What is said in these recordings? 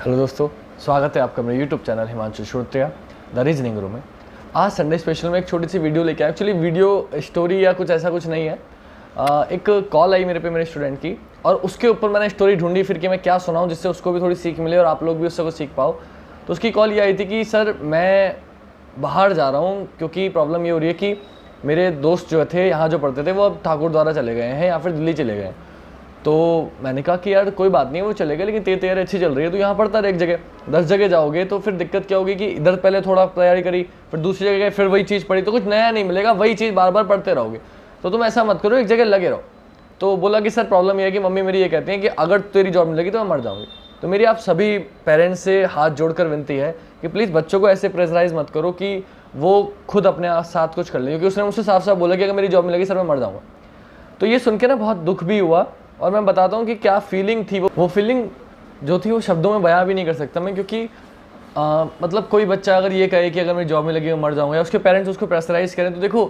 Hello दोस्तों, स्वागत है आपका मेरे YouTube channel Himanshu Shrotriya the reasoning room में। आज संडे स्पेशल में एक छोटी सी वीडियो लेके आया। एक्चुअली वीडियो स्टोरी या कुछ ऐसा कुछ नहीं है। एक कॉल आई मेरे स्टूडेंट की और उसके ऊपर मैंने स्टोरी ढूंढी फिर कि मैं क्या सुनाऊं जिससे उसको भी थोड़ी सीख मिले और आप लोग भी उससे कुछ सीख पाओ। तो उसकी कॉल ये आई थी कि सर मैं बाहर जा रहा हूँ क्योंकि प्रॉब्लम ये हो रही है कि मेरे दोस्त जो थे यहाँ जो पढ़ते थे वो अब ठाकुर द्वारा चले गए हैं या फिर दिल्ली चले गए हैं। तो मैंने कहा कि यार कोई बात नहीं, वो चले गए लेकिन तेरी तैयारी अच्छी चल रही है, तो यहाँ पढ़ता रहे। एक जगह 10 जगह जाओगे तो फिर दिक्कत क्या होगी कि इधर पहले थोड़ा तैयारी करी, फिर दूसरी जगह गए, फिर वही चीज़ पढ़ी, तो कुछ नया नहीं मिलेगा, वही चीज़ बार बार पढ़ते रहोगे। तो तुम ऐसा मत करो, एक जगह लगे रहो। तो बोला कि सर प्रॉब्लम ये है कि मम्मी मेरी ये कहती है कि अगर तेरी जॉब मिलेगी तो मैं मर जाऊँगी। तो मेरी आप सभी पेरेंट्स से हाथ जोड़कर विनती है कि प्लीज़ बच्चों को ऐसे प्रेशराइज मत करो कि वो खुद अपने साथ कुछ कर ले, क्योंकि उसने मुझसे साफ साफ बोला कि अगर मेरी जॉब मिलेगी सर मैं मर जाऊँगा। तो ये सुन के ना बहुत दुख भी हुआ और मैं बताता हूँ कि क्या फीलिंग थी। वो फीलिंग जो थी वो शब्दों में बयां भी नहीं कर सकता मैं, क्योंकि मतलब कोई बच्चा अगर ये कहे कि अगर मेरी जॉब में लगी मैं मर जाऊँगा या उसके पेरेंट्स उसको प्रेशराइज करें, तो देखो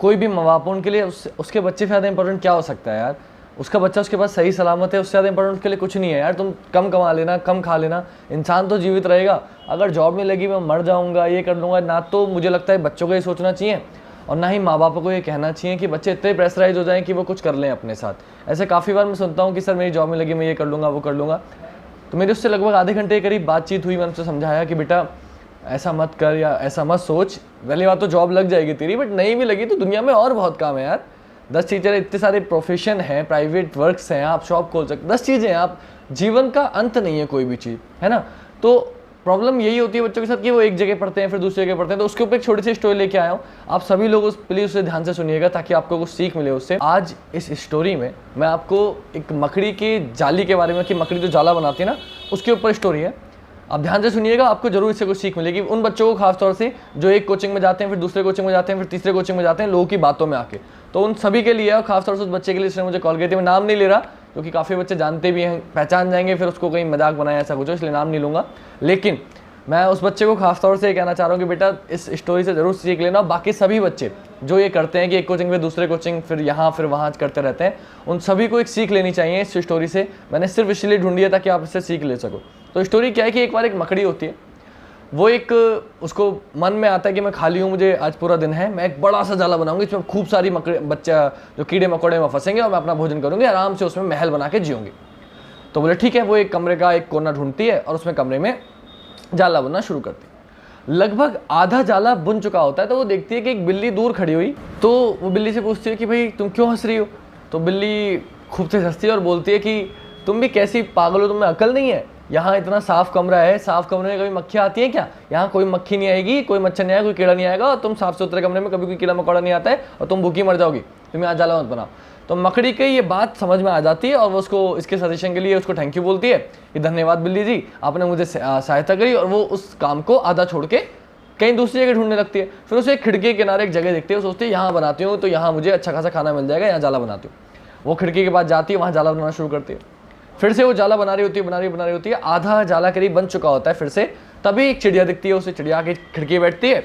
कोई भी माँ बाप उनके लिए उसके बच्चे से ज़्यादा इंपॉर्टेंट क्या हो सकता है यार। उसका बच्चा उसके पास सही सलामत है, उससे ज़्यादा इंपॉर्टेंट उसके लिए कुछ नहीं है यार। तुम कम कमा लेना, कम खा लेना, इंसान तो जीवित रहेगा। अगर जॉब नहीं लगी मैं मर जाऊँगा, ये कर लूँगा, ना तो मुझे लगता है बच्चों को ये सोचना चाहिए और ना ही माँ बापों को ये कहना चाहिए कि बच्चे इतने प्रेशराइज हो जाएं कि वो कुछ कर लें अपने साथ। ऐसे काफ़ी बार मैं सुनता हूँ कि सर मेरी जॉब में लगी मैं ये कर लूँगा वो कर लूँगा। तो मेरी उससे लगभग आधे घंटे के करीब बातचीत हुई। मैंने उससे समझाया कि बेटा ऐसा मत कर या ऐसा मत सोच। पहली बात तो जॉब लग जाएगी तेरी, बट नहीं भी लगी तो दुनिया में और बहुत काम है यार। 10 टीचर, इतने सारे प्रोफेशन हैं, प्राइवेट वर्क्स हैं, आप शॉप खोल सकते, 10 चीज़ें हैं। आप जीवन का अंत नहीं है कोई भी चीज़, है ना। तो प्रॉब्लम यही होती है बच्चों के साथ कि वो एक जगह पढ़ते हैं फिर दूसरी जगह पढ़ते हैं। तो उसके ऊपर एक छोटी सी स्टोरी लेके आया हूँ। आप सभी लोग प्लीज़ उसे ध्यान से सुनिएगा ताकि आपको कुछ सीख मिले उससे। आज इस स्टोरी में मैं आपको एक मकड़ी की जाली के बारे में, कि मकड़ी जो जाला बनाती है ना, उसके ऊपर स्टोरी है। आप ध्यान से सुनिएगा, आपको जरूर इससे कुछ सीख मिलेगी। उन बच्चों को खासतौर से जो एक कोचिंग में जाते हैं, फिर दूसरे कोचिंग में जाते हैं, फिर तीसरे कोचिंग में जाते हैं लोगों की बातों में आके, तो उन सभी के लिए और खासतौर से उस बच्चे के लिए जिसने मुझे कॉल की थी। मैं नाम नहीं ले रहा क्योंकि काफ़ी बच्चे जानते भी हैं, पहचान जाएंगे फिर उसको कहीं मजाक बनाया ऐसा कुछ, इसलिए नाम नहीं लूँगा। लेकिन मैं उस बच्चे को खासतौर से कहना चाह रहा हूँ कि बेटा इस स्टोरी से ज़रूर सीख लेना। बाकी सभी बच्चे जो ये करते हैं कि एक कोचिंग में दूसरे कोचिंग फिर यहाँ फिर वहाँ करते रहते हैं, उन सभी को एक सीख लेनी चाहिए इस स्टोरी से। मैंने सिर्फ इसलिए ढूंढी है ताकि आप इससे सीख ले सको। तो स्टोरी क्या है कि एक बार एक मकड़ी होती है, वो एक उसको मन में आता है कि मैं खाली हूँ, मुझे आज पूरा दिन है, मैं एक बड़ा सा जाला बनाऊंगी, इसमें खूब सारी बच्चा जो कीड़े मकोड़े में फंसेंगे और मैं अपना भोजन करूँगी, आराम से उसमें महल बना के जीऊँगी। तो बोले ठीक है। वो एक कमरे का एक कोना ढूंढती है और उसमें कमरे में जाला बुनना शुरू करती है। लगभग आधा जाला बुन चुका होता है तो वो देखती है कि एक बिल्ली दूर खड़ी हुई। तो वो बिल्ली से पूछती है कि भाई तुम क्यों हंस रही हो। तो बिल्ली खूब से हंसती है और बोलती है कि तुम भी कैसी पागल हो, तुम्हें अकल नहीं है। यहाँ इतना साफ कमरा है, साफ कमरे में कभी मक्खियाँ आती हैं क्या? यहाँ कोई मक्खी नहीं आएगी, कोई मच्छर नहीं आएगा, कोई कीड़ा नहीं आएगा, और तुम साफ सुथरे कमरे में कभी कोई कीड़ा मकोड़ा नहीं आता है और तुम भूखी मर जाओगी, तुम यहाँ जाला मत बनाओ। तो मकड़ी की ये बात समझ में आ जाती है और वो उसको इसके सजेशन के लिए उसको थैंक यू बोलती है कि धन्यवाद बिल्ली जी, आपने मुझे सहायता करी। और वो उस काम को आधा छोड़ के कहीं दूसरी जगह ढूंढने लगती है। फिर उसे खिड़की के किनारे एक जगह देखती है, सोचती है यहाँ बनाती हूँ तो यहाँ मुझे अच्छा खासा खाना मिल जाएगा, यहाँ जाला बनाती हूँ। वो खिड़की के पास जाती है, वहाँ जाला बनाना शुरू करती है। फिर से वो जाला बना रही होती है, आधा जाला करीब बन चुका होता है फिर से। तभी एक चिड़िया दिखती है उसे, चिड़िया के खिड़की बैठती है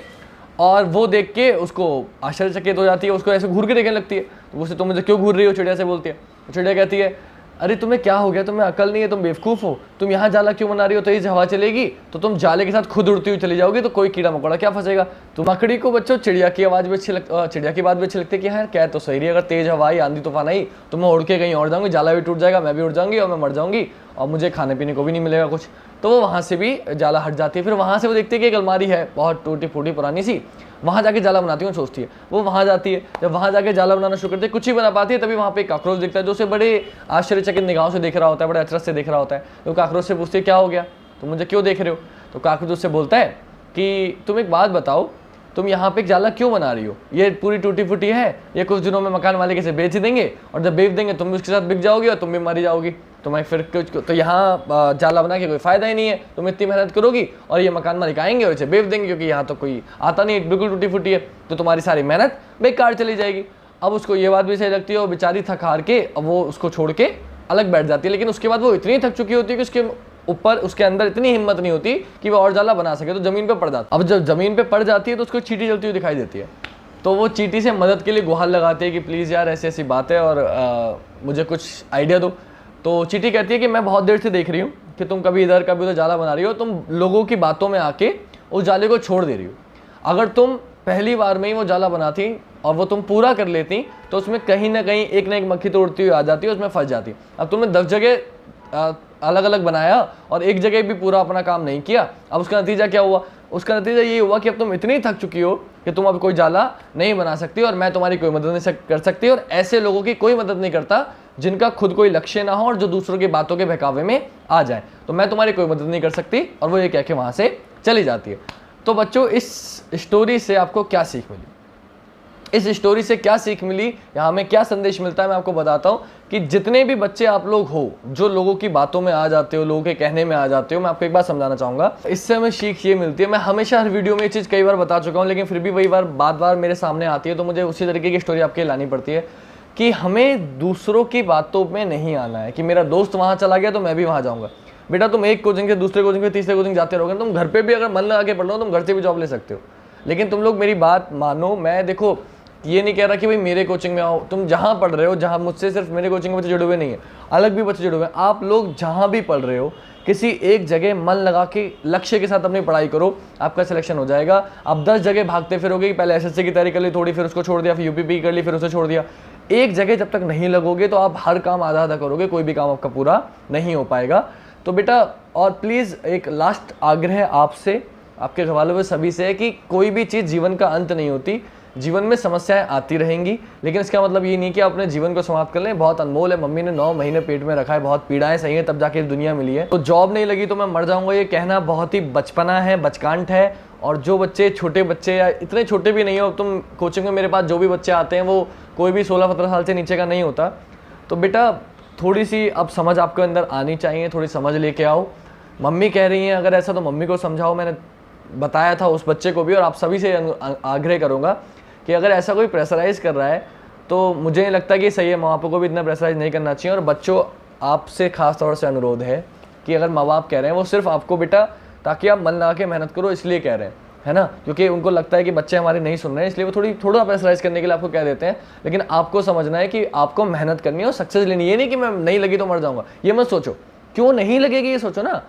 और वो देख के उसको आश्चर्यचकित हो जाती है, उसको ऐसे घूर के देखने लगती है। तो उसे तुम मुझे क्यों घूर रही हो, चिड़िया से बोलती है। तो चिड़िया कहती है अरे तुम्हें क्या हो गया, तुम्हें अकल नहीं है, तुम बेवकूफ़ हो, तुम यहाँ जाला क्यों बना रही हो, तेज हवा चलेगी तो तुम जाले के साथ खुद उड़ती हुई चली जाओगी, तो कोई कीड़ा मकोड़ा क्या फंसेगा। तो मकड़ी को बच्चों चिड़िया की आवाज़ भी अच्छी चिड़िया की बात भी अच्छी लगती है कि हाँ क्या तो सही रही, अगर तेज हवा आई, आंधी तूफान आई तो मैं उड़ के कहीं और जाऊँगी, जाला भी टूट जाएगा, मैं भी उड़ जाऊँगी और मैं मर जाऊँगी और मुझे खाने पीने को भी नहीं मिलेगा कुछ। तो वो वहाँ से भी जाला हट जाती है। फिर वहाँ से वो देखती है कि एक अलमारी है बहुत टूटी फूटी पुरानी सी, वहाँ जाके जाला बनाती हूँ सोचती है। वो वहाँ जाती है, जब वहाँ जाके जाला बनाना शुरू करती है, कुछ ही बना पाती है, तभी वहाँ पे एक काकरोच दिखता है जो उसे बड़े आश्चर्यचकित निगाहों से देख रहा होता है, बड़े अचरज से देख रहा होता है। तो काकरोच से पूछती है क्या हो गया, तुम मुझे क्यों देख रहे हो। तो काकरोच उससे बोलता है कि तुम एक बात बताओ, तुम यहाँ पे जाला क्यों बना रही हो, ये पूरी टूटी फूटी है, ये कुछ दिनों में मकान मालिक इसे बेच देंगे और जब बेच देंगे तुम भी उसके साथ बिक जाओगी और तुम भी मरी जाओगी, तुम्हें फिर कुछ तो यहाँ जाला बना के कोई फायदा ही नहीं है, तुम इतनी मेहनत करोगी और ये मकान मालिक आएंगे और इसे बेच देंगे क्योंकि यहाँ तो कोई आता नहीं, बिल्कुल टूटी फूटी है, तो तुम्हारी सारी मेहनत बेकार चली जाएगी। अब उसको ये बात भी सही लगती है और बेचारी थक हार के अब वो उसको छोड़ के अलग बैठ जाती है। लेकिन उसके बाद वो इतनी थक चुकी होती है कि उसके ऊपर उसके अंदर इतनी हिम्मत नहीं होती कि वो और जाला बना सके, तो ज़मीन पे पड़ जाती है। अब जब ज़मीन पे पड़ जाती है तो उसको चींटी जलती हुई दिखाई देती है। तो वो चींटी से मदद के लिए गुहार लगाती है कि प्लीज़ यार ऐसी ऐसी बात है और मुझे कुछ आइडिया दो। तो चींटी कहती है कि मैं बहुत देर से देख रही हूँ कि कि तुम कभी इधर कभी उधर जाला बना रही हो, तुम लोगों की बातों में आके उस जाले को छोड़ दे रही हो। अगर तुम पहली बार में ही वो जाला बनाती और वो तुम पूरा कर लेती तो उसमें कहीं ना कहीं एक ना एक मक्खी तो उड़ती हुई आ जाती है, उसमें फंस जाती। अब तुमने 10 जगह अलग अलग बनाया और एक जगह भी पूरा अपना काम नहीं किया। अब उसका नतीजा क्या हुआ? उसका नतीजा ये हुआ कि अब तुम इतनी थक चुकी हो कि तुम अब कोई जाला नहीं बना सकती और मैं तुम्हारी कोई मदद नहीं कर सकती। और ऐसे लोगों की कोई मदद नहीं करता जिनका खुद कोई लक्ष्य ना हो और जो दूसरों की बातों के बहकावे में आ जाए। तो मैं तुम्हारी कोई मदद नहीं कर सकती, और वो ये कह के वहाँ से चली जाती है। तो बच्चों, इस स्टोरी से आपको क्या सीख मिली? इस स्टोरी से क्या सीख मिली या हमें क्या संदेश मिलता है, मैं आपको बताता हूँ कि जितने भी बच्चे आप लोग हो जो लोगों की बातों में आ जाते हो, लोगों के कहने में आ जाते हो, मैं आपको एक बात समझाना चाहूँगा। इससे हमें सीख ये मिलती है, मैं हमेशा हर वीडियो में ये चीज़ कई बार बता चुका हूँ, लेकिन फिर भी वही बार मेरे सामने आती है, तो मुझे उसी तरीके की स्टोरी आपके लानी पड़ती है कि हमें दूसरों की बातों में नहीं आना है कि मेरा दोस्त वहाँ चला गया तो मैं भी वहाँ जाऊँगा। बेटा, तुम एक कोचिंग से दूसरे कोचिंग से तीसरे कोचिंग जाते रहोगे, तुम घर पे भी अगर मन लगा के पढ़ लो तुम घर से भी जॉब ले सकते हो। लेकिन तुम लोग मेरी बात मानो, मैं देखो ये नहीं कह रहा कि भाई मेरे कोचिंग में आओ, तुम जहाँ पढ़ रहे हो, जहाँ मुझसे सिर्फ मेरे कोचिंग में बच्चे जुड़े हुए नहीं है, अलग भी बच्चे जुड़े हुए हैं, आप लोग जहाँ भी पढ़ रहे हो किसी एक जगह मन लगा के लक्ष्य के साथ अपनी पढ़ाई करो, आपका सिलेक्शन हो जाएगा। आप 10 जगह भागते फिरोगे कि पहले एसएससी की तैयारी कर ली थोड़ी, फिर उसको छोड़ दिया, फिर यूपीपी कर ली, फिर उसे छोड़ दिया। एक जगह जब तक नहीं लगोगे तो आप हर काम आधा आधा करोगे, कोई भी काम आपका पूरा नहीं हो पाएगा। तो बेटा, और प्लीज़ एक लास्ट आग्रह आपसे, आपके घरवालों में सभी से है कि कोई भी चीज़ जीवन का अंत नहीं होती, जीवन में समस्याएं आती रहेंगी, लेकिन इसका मतलब ये नहीं कि आप अपने जीवन को समाप्त कर लें। बहुत अनमोल है, मम्मी ने 9 महीने पेट में रखा है, बहुत पीड़ाएं सही हैं तब जाके इस दुनिया मिली है। तो जॉब नहीं लगी तो मैं मर जाऊंगा, ये कहना बहुत ही बचपना है, बचकांठ है। और जो बच्चे, छोटे बच्चे या इतने छोटे भी नहीं हो तुम, कोचिंग में मेरे पास जो भी बच्चे आते हैं वो कोई भी 16-17 साल से नीचे का नहीं होता। तो बेटा, थोड़ी सी अब समझ आपके अंदर आनी चाहिए, थोड़ी समझ लेके आओ। मम्मी कह रही हैं अगर ऐसा तो मम्मी को समझाओ। मैंने बताया था उस बच्चे को भी, और आप सभी से आग्रह करूँगा कि अगर ऐसा कोई प्रेशराइज़ कर रहा है तो मुझे नहीं लगता कि सही है। माँ बाप को भी इतना प्रेशराइज़ नहीं करना चाहिए। और बच्चों, आपसे खास तौर से अनुरोध है कि अगर माँ बाप कह रहे हैं वो सिर्फ आपको बेटा ताकि आप मन लगा के मेहनत करो इसलिए कह रहे हैं, है ना, क्योंकि उनको लगता है कि बच्चे हमारे नहीं सुन रहे हैं इसलिए वो थोड़ा प्रेशराइज करने के लिए आपको कह देते हैं। लेकिन आपको समझना है कि आपको मेहनत करनी है और सक्सेस लेनी है। ये नहीं कि मैं नहीं लगी तो मर जाऊँगा, ये मत सोचो। क्यों नहीं लगेगी ये सोचो ना।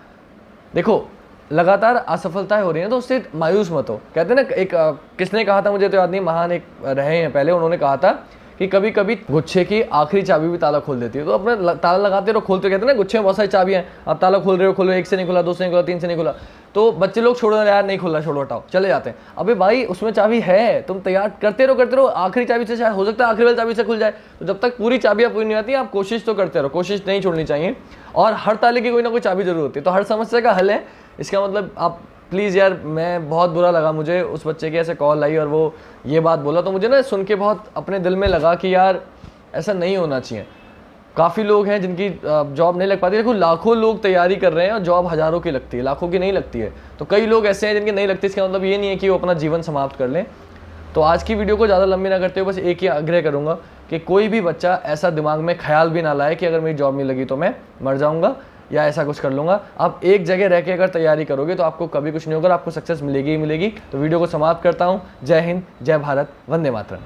देखो, लगातार असफलताएं हो रही हैं तो उससे मायूस मत हो। कहते हैं ना, एक किसने कहा था मुझे तो याद नहीं, महान एक रहे हैं पहले, उन्होंने कहा था कि कभी कभी गुच्छे की आखिरी चाबी भी ताला खोल देती है। तो अपने ताला लगाते रहो, खोलते, कहते हैं ना गुच्छे में बहुत सारी चाबियां हैं, आप ताला खोल रहे हो, एक से नहीं खुला, 2 से नहीं खुला, 3 से नहीं खुला, तो बच्चे लोग छोड़ो यार, नहीं खुला, छोड़ो, हटाओ, चले जाते हैं। अबे भाई, उसमें चाबी है, तुम तैयार करते रहो, आखिरी चाबी से शायद हो सकता है आखिरी वाली चाबी से खुल जाए। तो जब तक पूरी चाबियां पूरी नहीं आती आप कोशिश तो करते रहो, कोशिश नहीं छोड़नी चाहिए। और हर ताले की कोई ना कोई चाबी जरूर होती है, तो हर समस्या का हल है। इसका मतलब आप प्लीज़ यार, मैं बहुत बुरा लगा मुझे, उस बच्चे की ऐसे कॉल आई और वो ये बात बोला, तो मुझे ना सुन के बहुत अपने दिल में लगा कि यार ऐसा नहीं होना चाहिए। काफ़ी लोग हैं जिनकी जॉब नहीं लग पाती। देखो, लाखों लोग तैयारी कर रहे हैं और जॉब हज़ारों की लगती है, लाखों की नहीं लगती है। तो कई लोग ऐसे हैं जिनकी नहीं लगती, इसका मतलब ये नहीं है कि वो अपना जीवन समाप्त कर लें। तो आज की वीडियो को ज़्यादा लंबी ना करते हुए बस एक ही आग्रह करूँगा कि कोई भी बच्चा ऐसा दिमाग में ख्याल भी ना लाए कि अगर मेरी जॉब नहीं लगी तो मैं मर जाऊँगा या ऐसा कुछ कर लूँगा। आप एक जगह रह के अगर तैयारी करोगे तो आपको कभी कुछ नहीं होगा, आपको सक्सेस मिलेगी ही मिलेगी। तो वीडियो को समाप्त करता हूँ। जय हिंद, जय भारत, वंदे मातरम।